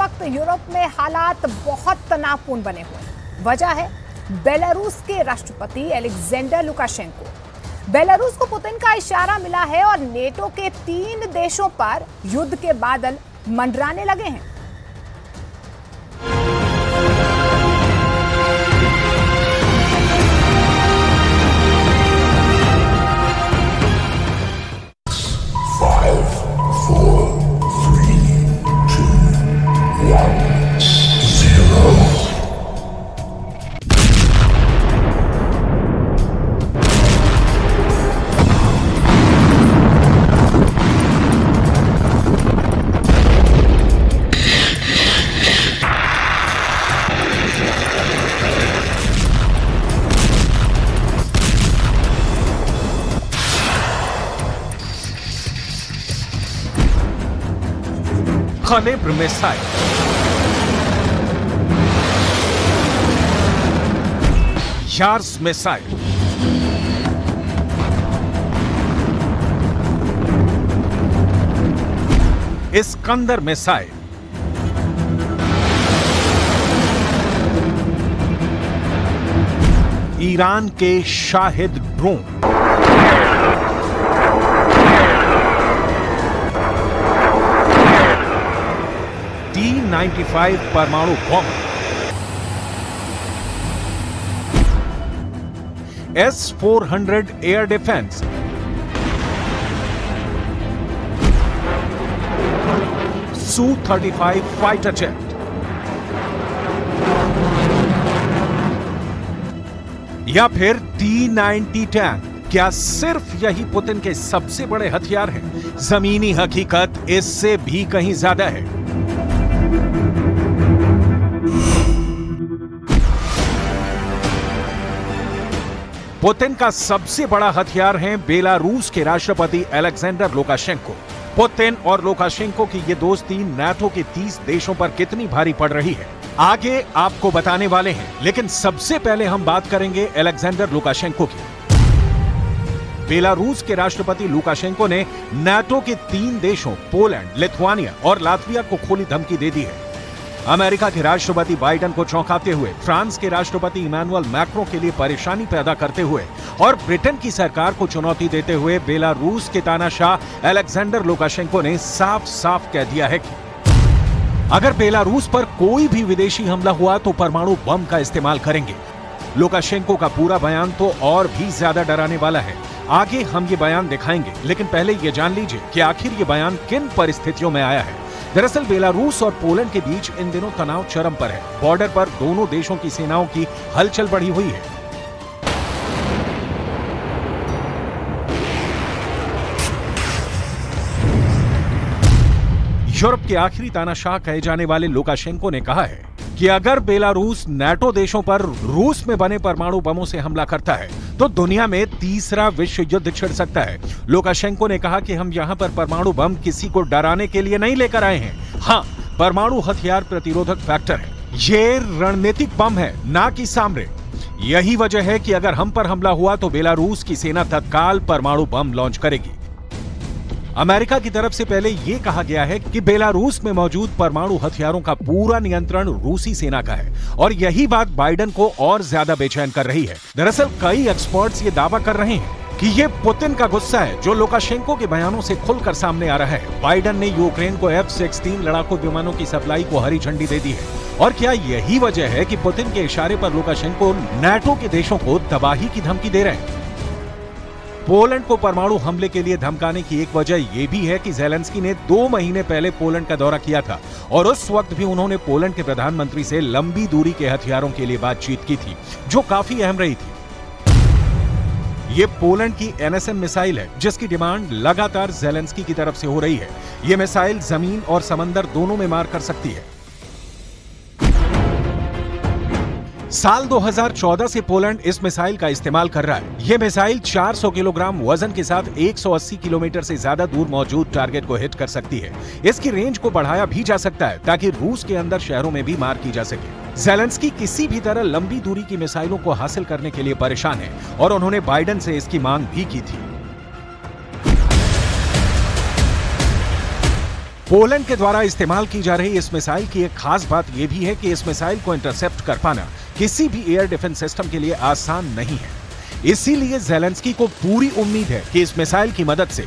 वक्त यूरोप में हालात बहुत तनावपूर्ण बने हुए। वजह है बेलारूस के राष्ट्रपति अलेक्जेंडर लुकाशेंको। बेलारूस को पुतिन का इशारा मिला है और नेटो के 3 देशों पर युद्ध के बादल मंडराने लगे हैं। कैलिब्र missile, years missile, Iskander missile, Iran के शाहिद ड्रोन, T-95 परमाणु बम, S-400 air defence, Su-35 fighter jet, या फिर T-90 टैंक। क्या सिर्फ यही पुतिन के सबसे बड़े हथियार हैं? जमीनी हकीकत इससे भी कहीं ज्यादा है। पुतिन का सबसे बड़ा हथियार है बेलारूस के राष्ट्रपति अलेक्जेंडर लुकाशेंको। पुतिन और लुकाशेंको की ये दोस्ती नाटो के 30 देशों पर कितनी भारी पड़ रही है, आगे आपको बताने वाले हैं। लेकिन सबसे पहले हम बात करेंगे अलेक्जेंडर लुकाशेंको की। बेलारूस के राष्ट्रपति लुकाशेंको ने नाटो के 3 देशों पोलैंड, लिथुआनिया और लातविया को खुली धमकी दे दी है। अमेरिका के राष्ट्रपति बाइडेन को चौंकाते हुए, फ्रांस के राष्ट्रपति इमैनुअल मैक्रों के लिए परेशानी पैदा करते हुए और ब्रिटेन की सरकार को चुनौती देते हुए बेलारूस के तानाशाह अलेक्जेंडर लुकाशेंको ने साफ साफ कह दिया है कि अगर बेलारूस पर कोई भी विदेशी हमला हुआ तो परमाणु बम का इस्तेमाल करेंगे। लुकाशेंको का पूरा बयान तो और भी ज्यादा डराने वाला है। आगे हम ये बयान दिखाएंगे, लेकिन पहले ये जान लीजिए कि आखिर ये बयान किन परिस्थितियों में आया है। दरअसल बेलारूस और पोलैंड के बीच इन दिनों तनाव चरम पर है। बॉर्डर पर दोनों देशों की सेनाओं की हलचल बढ़ी हुई है। यूरोप के आखिरी तानाशाह कहे जाने वाले लुकाशेंको ने कहा है कि अगर बेलारूस नाटो देशों पर रूस में बने परमाणु बमों से हमला करता है तो दुनिया में तीसरा विश्व युद्ध छिड़ सकता है। लुकाशेंको ने कहा कि हम यहां पर परमाणु बम किसी को डराने के लिए नहीं लेकर आए हैं। हाँ, परमाणु हथियार प्रतिरोधक फैक्टर है। ये रणनीतिक बम है, ना कि सामरिक। यही वजह है कि अगर हम पर हमला हुआ तो बेलारूस की सेना तत्काल परमाणु बम लॉन्च करेगी। अमेरिका की तरफ से पहले यह कहा गया है कि बेलारूस में मौजूद परमाणु हथियारों का पूरा नियंत्रण रूसी सेना का है और यही बात बाइडेन को और ज्यादा बेचैन कर रही है। दरअसल कई एक्सपर्ट्स ये दावा कर रहे हैं कि ये पुतिन का गुस्सा है जो लुकाशेंको के बयानों से खुलकर सामने आ रहा है। बाइडेन ने यूक्रेन को F-16 लड़ाकू विमानों की सप्लाई को हरी झंडी दे दी है। और क्या यही वजह है कि पुतिन के इशारे पर लुकाशेंको नाटो के देशों को तबाही की धमकी दे रहे हैं? पोलैंड को परमाणु हमले के लिए धमकाने की एक वजह यह भी है कि ज़ेलेंस्की ने 2 महीने पहले पोलैंड का दौरा किया था और उस वक्त भी उन्होंने पोलैंड के प्रधानमंत्री से लंबी दूरी के हथियारों के लिए बातचीत की थी, जो काफी अहम रही थी। ये पोलैंड की NSM मिसाइल है, जिसकी डिमांड लगातार ज़ेलेंस्की की तरफ से हो रही है। ये मिसाइल जमीन और समंदर दोनों में मार कर सकती है। साल 2014 से पोलैंड इस मिसाइल का इस्तेमाल कर रहा है। यह मिसाइल 400 किलोग्राम वजन के साथ 180 किलोमीटर से ज्यादा दूर मौजूद टारगेट को हिट कर सकती है। इसकी रेंज को बढ़ाया भी जा सकता है ताकि रूस के अंदर शहरों में भी मार की जा सके। ज़ेलेंस्की किसी भी तरह लंबी दूरी की मिसाइलों को हासिल करने के लिए परेशान है और उन्होंने बाइडेन से इसकी मांग भी की थी। पोलैंड के द्वारा इस्तेमाल की जा रही इस मिसाइल की एक खास बात यह भी है कि इस मिसाइल को इंटरसेप्ट कर पाना किसी भी एयर डिफेंस सिस्टम के लिए आसान नहीं है। इसीलिए ज़ेलेंस्की को पूरी उम्मीद है कि इस मिसाइल की मदद से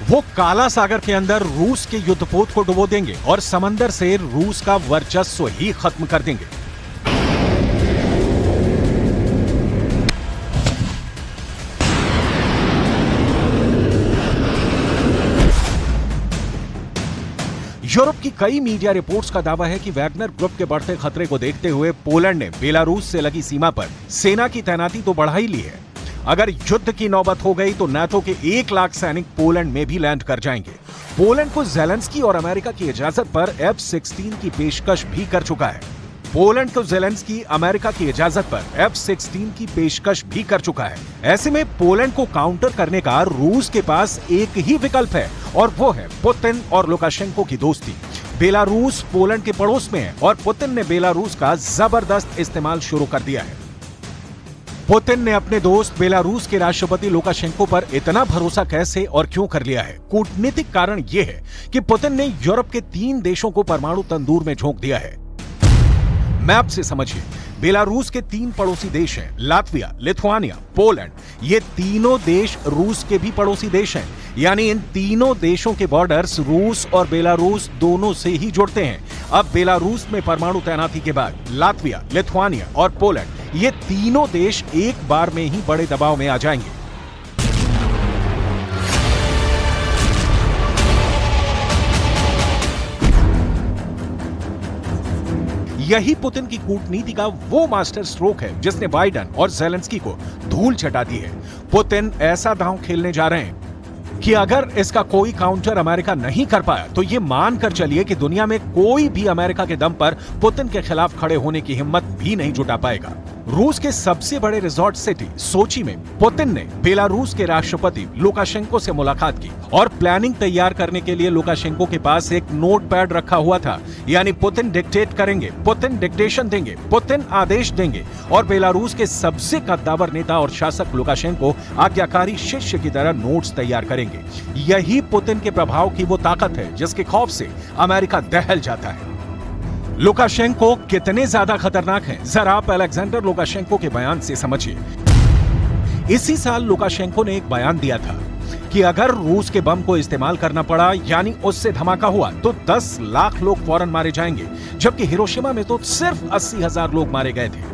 वो काला सागर के अंदर रूस के युद्धपोत को डुबो देंगे और समंदर से रूस का वर्चस्व ही खत्म कर देंगे। यूरोप की कई मीडिया रिपोर्ट्स का दावा है कि वैगनर ग्रुप के बढ़ते खतरे को देखते हुए पोलैंड ने बेलारूस से लगी सीमा पर सेना की तैनाती तो बढ़ा ही ली है। अगर युद्ध की नौबत हो गई तो नाटो के 1 लाख सैनिक पोलैंड में भी लैंड कर जाएंगे। पोलैंड को ज़ेलेंस्की और अमेरिका की इजाजत पर F-16 की पेशकश भी कर चुका है। पोलैंड को ज़ेलेंस्की अमेरिका की इजाजत पर F-16 की पेशकश भी कर चुका है। ऐसे में पोलैंड को काउंटर करने का रूस के पास एक ही विकल्प है और वो है पुतिन और लुकाशेंको की दोस्ती। बेलारूस पोलैंड के पड़ोस में है और पुतिन ने बेलारूस का जबरदस्त इस्तेमाल शुरू कर दिया है। पुतिन ने अपने दोस्त बेलारूस के राष्ट्रपति लुकाशेंको पर इतना भरोसा कैसे और क्यों कर लिया है? कूटनीतिक कारण यह है कि पुतिन ने यूरोप के 3 देशों को परमाणु तंदूर में झोंक दिया है। मैप से समझिए, बेलारूस के 3 पड़ोसी देश हैं, लातविया, लिथुआनिया, पोलैंड। ये तीनों देश रूस के भी पड़ोसी देश हैं, यानी इन तीनों देशों के बॉर्डर्स रूस और बेलारूस दोनों से ही जुड़ते हैं। अब बेलारूस में परमाणु तैनाती के बाद लातविया, लिथुआनिया और पोलैंड ये तीनों देश एक बार में ही बड़े दबाव में आ जाएंगे। यही पुतिन की कूटनीति का वो मास्टर स्ट्रोक है जिसने बाइडेन और ज़ेलेंस्की को धूल चटा दी है। पुतिन ऐसा दांव खेलने जा रहे हैं कि अगर इसका कोई काउंटर अमेरिका नहीं कर पाया तो ये मानकर चलिए कि दुनिया में कोई भी अमेरिका के दम पर पुतिन के खिलाफ खड़े होने की हिम्मत भी नहीं जुटा पाएगा। रूस के सबसे बड़े रिजॉर्ट सिटी सोची में पुतिन ने बेलारूस के राष्ट्रपति लुकाशेंको से मुलाकात की और प्लानिंग तैयार करने के लिए लुकाशेंको के पास एक नोटपैड रखा हुआ था। यानी पुतिन डिक्टेट करेंगे, पुतिन डिक्टेशन देंगे, पुतिन आदेश देंगे और बेलारूस के सबसे कद्दावर नेता और शासक लुकाशेंको आज्ञाकारी शिष्य की तरह नोट्स तैयार करेंगे। यही पुतिन के प्रभाव की वो ताकत है जिसके खौफ से अमेरिका दहल जाता है। लुकाशेंको कितने ज्यादा खतरनाक हैं, जरा आप अलेक्जेंडर लुकाशेंको के बयान से समझिए। इसी साल लुकाशेंको ने एक बयान दिया था कि अगर रूस के बम को इस्तेमाल करना पड़ा यानी उससे धमाका हुआ तो 10 लाख लोग फौरन मारे जाएंगे, जबकि हिरोशिमा में तो सिर्फ 80,000 लोग मारे गए थे।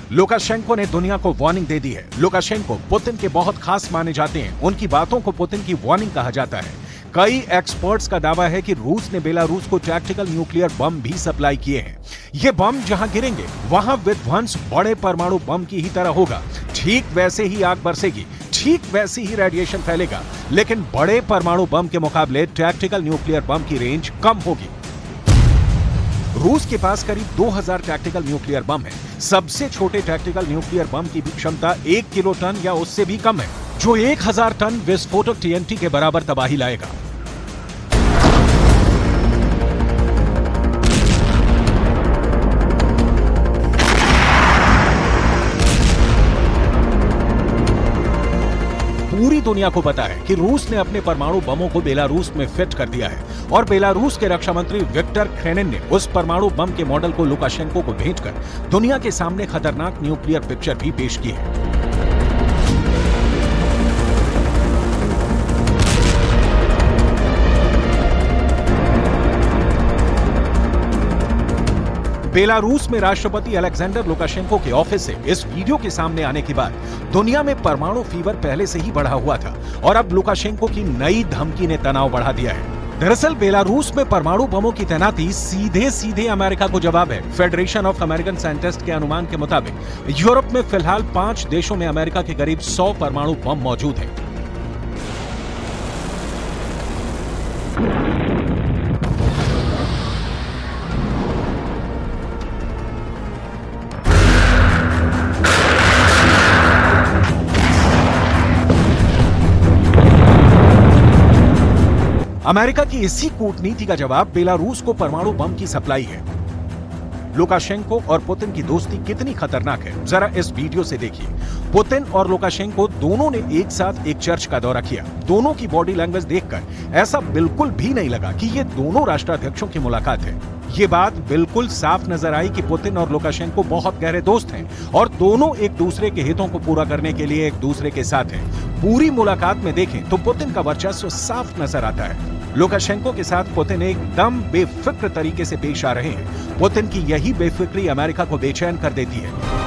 लुकाशेंको ने दुनिया को वार्निंग दे दी है। लुकाशेंको पुतिन के बहुत खास माने जाते हैं, उनकी बातों को पुतिन की वार्निंग कहा जाता है। कई एक्सपर्ट्स का दावा है कि रूस ने बेलारूस को टैक्टिकल न्यूक्लियर बम भी सप्लाई किए हैं। ये बम जहां गिरेंगे वहां विध्वंस बड़े परमाणु बम की ही तरह होगा। ठीक वैसे ही आग बरसेगी, ठीक वैसी ही रेडिएशन फैलेगा, लेकिन बड़े परमाणु बम के मुकाबले टैक्टिकल न्यूक्लियर बम की रेंज कम होगी। रूस के पास करीब 2000 टैक्टिकल न्यूक्लियर बम है। सबसे छोटे टैक्टिकल न्यूक्लियर बम की भी क्षमता 1 किलोटन या उससे भी कम है, जो 1000 टन विस्फोटक टीएनटी के बराबर तबाही लाएगा। पूरी दुनिया को पता है कि रूस ने अपने परमाणु बमों को बेलारूस में फिट कर दिया है और बेलारूस के रक्षा मंत्री विक्टर क्रेनिन ने उस परमाणु बम के मॉडल को लुकाशेंको को भेजकर दुनिया के सामने खतरनाक न्यूक्लियर पिक्चर भी पेश की है। बेलारूस में राष्ट्रपति अलेक्जेंडर लुकाशेंको के ऑफिस से इस वीडियो के सामने आने के बाद दुनिया में परमाणु फीवर पहले से ही बढ़ा हुआ था और अब लुकाशेंको की नई धमकी ने तनाव बढ़ा दिया है। दरअसल बेलारूस में परमाणु बमों की तैनाती सीधे सीधे अमेरिका को जवाब है। फेडरेशन ऑफ अमेरिकन साइंटिस्ट के अनुमान के मुताबिक यूरोप में फिलहाल 5 देशों में अमेरिका के करीब 100 परमाणु बम मौजूद हैं। अमेरिका की इसी कूटनीति का जवाब बेलारूस को परमाणु बम की सप्लाई है। लुकाशेंको और पुतिन की दोस्ती कितनी खतरनाक है, जरा इस वीडियो से देखिए। पुतिन और लुकाशेंको दोनों ने एक साथ एक चर्च का दौरा किया। दोनों की बॉडी लैंग्वेज देखकर ऐसा बिल्कुल भी नहीं लगा कि ये दोनों राष्ट्राध्यक्षों की मुलाकात है। ये बात बिल्कुल साफ नजर आई कि पुतिन और लुकाशेंको बहुत गहरे दोस्त हैं और दोनों एक दूसरे के हितों को पूरा करने के लिए एक दूसरे के साथ हैं। पूरी मुलाकात में देखें तो पुतिन का वर्चस्व साफ नजर आता है। लुकाशेंको के साथ पुतिन एकदम बेफिक्र तरीके से पेश आ रहे हैं। पुतिन की यही बेफिक्री अमेरिका को बेचैन कर देती है।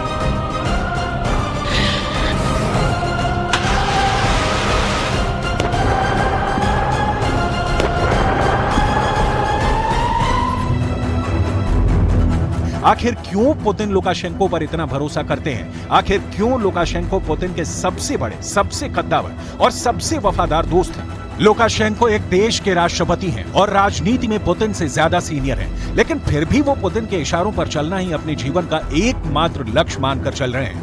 आखिर क्यों पुतिन लुकाशेंको पर इतना भरोसा करते हैं? आखिर क्यों लुकाशेंको पुतिन के सबसे बड़े, सबसे कद्दावर और सबसे वफादार दोस्त हैं? लुकाशेंको एक देश के राष्ट्रपति हैं और राजनीति में पुतिन से ज्यादा सीनियर हैं, लेकिन फिर भी वो पुतिन के इशारों पर चलना ही अपने जीवन का एकमात्र लक्ष्य मानकर चल रहे हैं।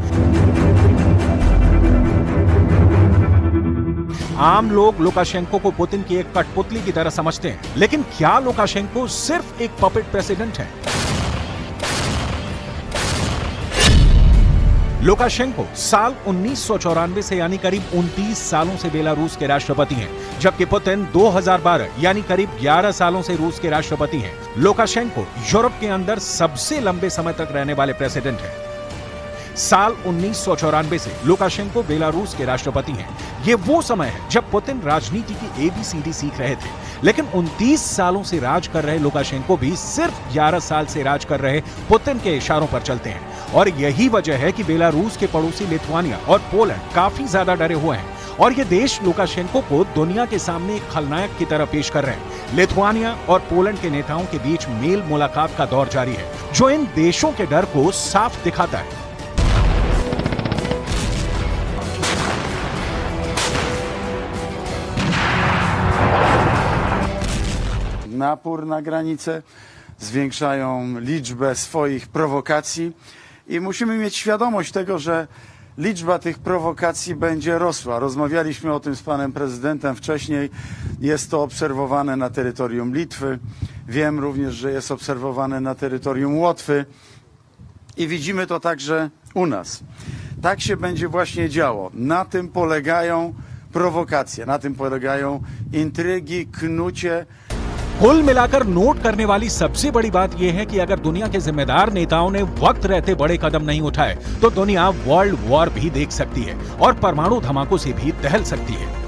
आम लोग लुकाशेंको को पुतिन की एक कठपुतली की तरह समझते हैं, लेकिन क्या लुकाशेंको सिर्फ एक पपेट प्रेसिडेंट है? लुकाशेंको साल 1994 से यानी करीब 29 सालों से बेलारूस के राष्ट्रपति हैं, जबकि पुतिन 2012 यानी करीब 11 सालों से रूस के राष्ट्रपति हैं। लुकाशेंको यूरोप के अंदर सबसे लंबे समय तक रहने वाले प्रेसिडेंट हैं। साल 1994 से लुकाशेंको बेलारूस के राष्ट्रपति हैं। ये वो समय है जब पुतिन राजनीति की ABCD सीख रहे थे, लेकिन 29 सालों से राज कर रहे लुकाशेंको भी सिर्फ 11 साल से राज कर रहे पुतिन के इशारों पर चलते हैं। और यही वजह है कि बेलारूस के पड़ोसी लिथुआनिया और पोलैंड काफी ज्यादा डरे हुए हैं और ये देश लुकाशेंको को दुनिया के सामने एक खलनायक की तरह पेश कर रहे हैं। लिथुआनिया और पोलैंड के नेताओं के बीच मेल मुलाकात का दौर जारी है, जो इन देशों के डर को साफ दिखाता है। Napór na granicę, zwiększają liczbę swoich prowokacji i musimy mieć świadomość tego, że liczba tych prowokacji będzie rosła. Rozmawialiśmy o tym z panem prezydentem wcześniej. Jest to obserwowane na terytorium Litwy. Wiem również, że jest obserwowane na terytorium Łotwy i widzimy to także u nas. Tak się będzie właśnie działo. Na tym polegają prowokacje, na tym polegają intrygi, knucie. कुल मिलाकर note करने वाली सबसे बड़ी बात यह है कि अगर दुनिया के जिम्मेदार नेताओं ने वक्त रहते बड़े कदम नहीं उठाए तो दुनिया वर्ल्ड वॉर भी देख सकती है और परमाणु धमाकों से भी दहल सकती है।